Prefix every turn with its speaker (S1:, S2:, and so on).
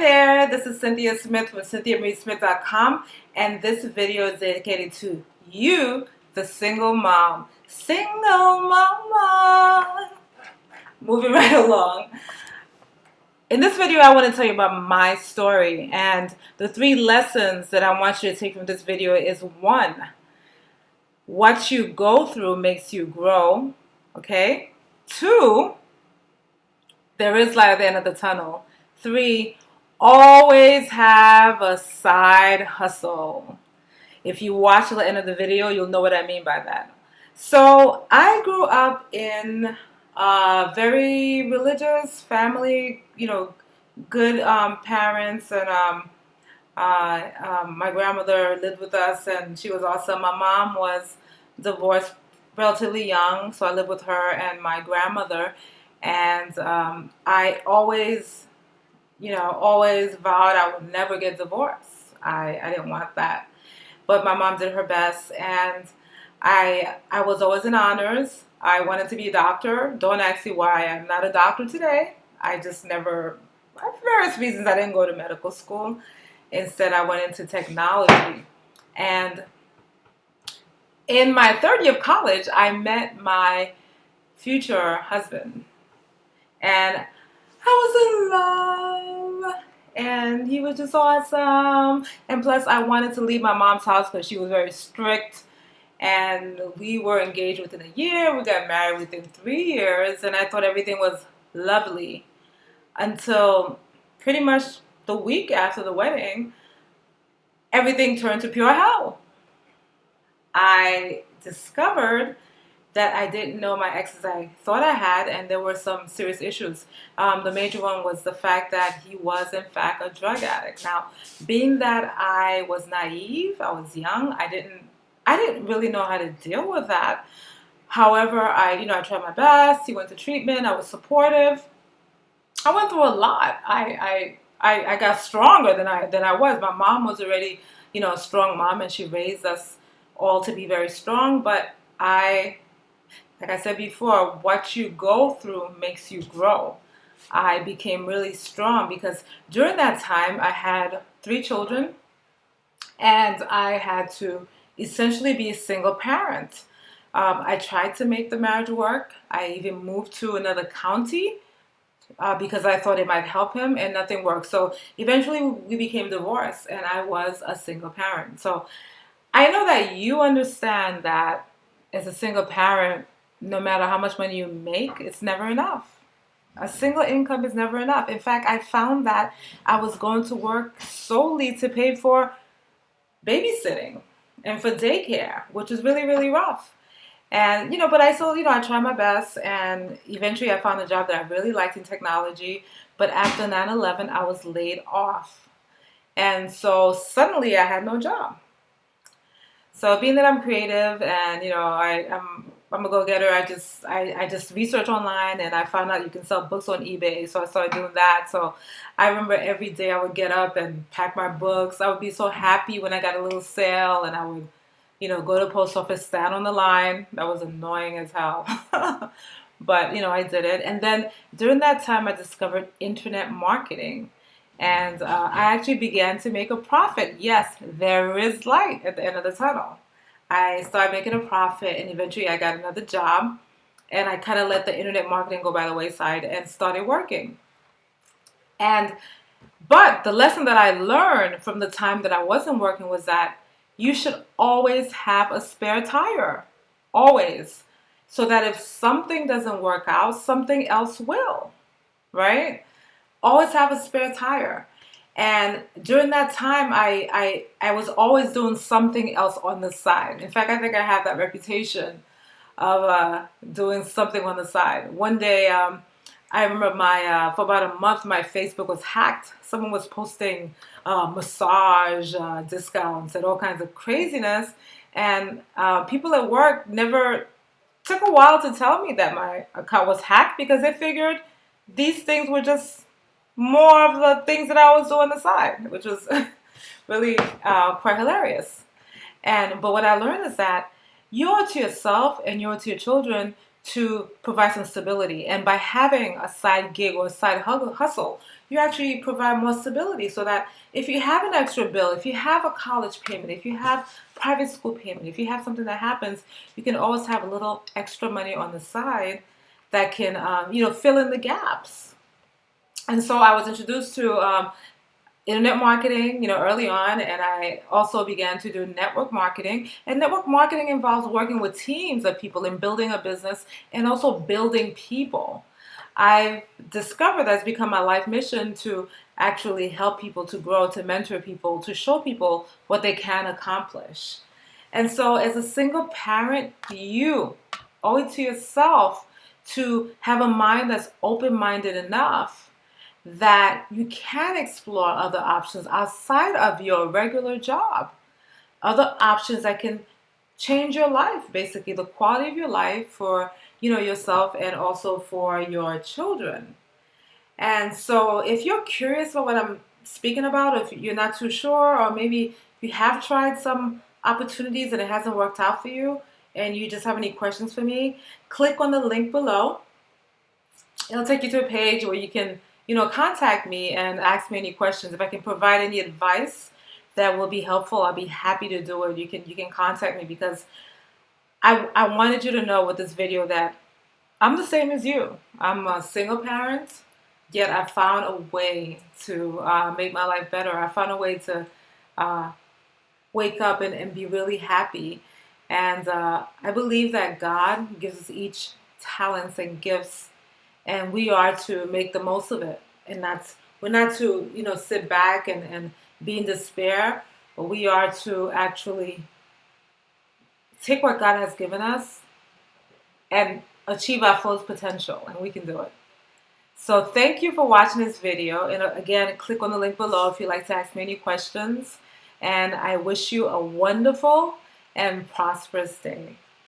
S1: there, this is Cynthia Smith from CynthiaMarieSmith.com, and this video is dedicated to you, the single mom. Single mama! Moving right along. In this video, I want to tell you about my story, and the 3 lessons that I want you to take from this video is 1, what you go through makes you grow, okay? 2, there is light at the end of the tunnel. 3, always have a side hustle. If you watch to the end of the video, you'll know what I mean by that. So I grew up in a very religious family, good parents, and my grandmother lived with us, and she was awesome. My mom was divorced relatively young, so I lived with her and my grandmother, and I always vowed I would never get divorced. I didn't want that. But my mom did her best, and I was always in honors. I wanted to be a doctor. Don't ask me why I'm not a doctor today. I just never, for various reasons, I didn't go to medical school. Instead, I went into technology. And in my 3rd year of college, I met my future husband. And I was in love, and he was just awesome. And plus, I wanted to leave my mom's house because she was very strict. And we were engaged within a year. We got married within 3 years, and I thought everything was lovely until pretty much the week after the wedding, everything turned to pure hell. I discovered that I didn't know my ex as I thought I had, and there were some serious issues. The major one was the fact that he was, in fact, a drug addict. Now, being that I was naive, I was young, I didn't really know how to deal with that. However, I tried my best. He went to treatment. I was supportive. I went through a lot. I got stronger than I was. My mom was already, a strong mom, and she raised us all to be very strong. But like I said before, what you go through makes you grow. I became really strong because during that time I had 3 children, and I had to essentially be a single parent. I tried to make the marriage work. I even moved to another county because I thought it might help him, and nothing worked. So eventually we became divorced, and I was a single parent. So I know that you understand that as a single parent, no matter how much money you make, it's never enough. A single income is never enough. In fact, I found that I was going to work solely to pay for babysitting and for daycare, which is really, really rough. And, but I still, I tried my best, and eventually I found a job that I really liked in technology. But after 9/11, I was laid off. And so suddenly I had no job. So being that I'm creative, and I'm a go-getter, I just researched online, and I found out you can sell books on eBay. So I started doing that. So I remember every day I would get up and pack my books. I would be so happy when I got a little sale, and I would, go to the post office, stand on the line. That was annoying as hell. But, I did it. And then during that time, I discovered internet marketing. And I actually began to make a profit. Yes, there is light at the end of the tunnel. I started making a profit, and eventually I got another job. And I kind of let the internet marketing go by the wayside and started working. But the lesson that I learned from the time that I wasn't working was that you should always have a spare tire. Always. So that if something doesn't work out, something else will. Right? Always have a spare tire. And during that time, I was always doing something else on the side. In fact, I think I have that reputation of doing something on the side. One day, I remember for about a month, my Facebook was hacked. Someone was posting massage discounts and all kinds of craziness. And people at work never took a while to tell me that my account was hacked, because they figured these things were just more of the things that I was doing on the side, which was really quite hilarious. But what I learned is that you owe it to yourself and you owe it to your children to provide some stability. And by having a side gig or a side hustle, you actually provide more stability so that if you have an extra bill, if you have a college payment, if you have private school payment, if you have something that happens, you can always have a little extra money on the side that can, fill in the gaps. And so I was introduced to internet marketing, early on, and I also began to do network marketing. And network marketing involves working with teams of people and building a business and also building people. I've discovered that's become my life mission to actually help people to grow, to mentor people, to show people what they can accomplish. And so, as a single parent, you owe it to yourself to have a mind that's open minded enough that you can explore other options outside of your regular job, other options that can change your life, basically the quality of your life for yourself and also for your children. And so if you're curious about what I'm speaking about, if you're not too sure, or maybe you have tried some opportunities and it hasn't worked out for you and you just have any questions for me, click on the link below. It'll take you to a page where you can contact me and ask me any questions. If I can provide any advice that will be helpful, I'll be happy to do it. You can contact me because I wanted you to know with this video that I'm the same as you. I'm a single parent, yet I found a way to make my life better. I found a way to wake up and be really happy. And I believe that God gives us each talents and gifts, and we are to make the most of it. And we're not to sit back and be in despair, but we are to actually take what God has given us and achieve our fullest potential, and we can do it. So thank you for watching this video, and again, click on the link below if you'd like to ask me any questions, and I wish you a wonderful and prosperous day.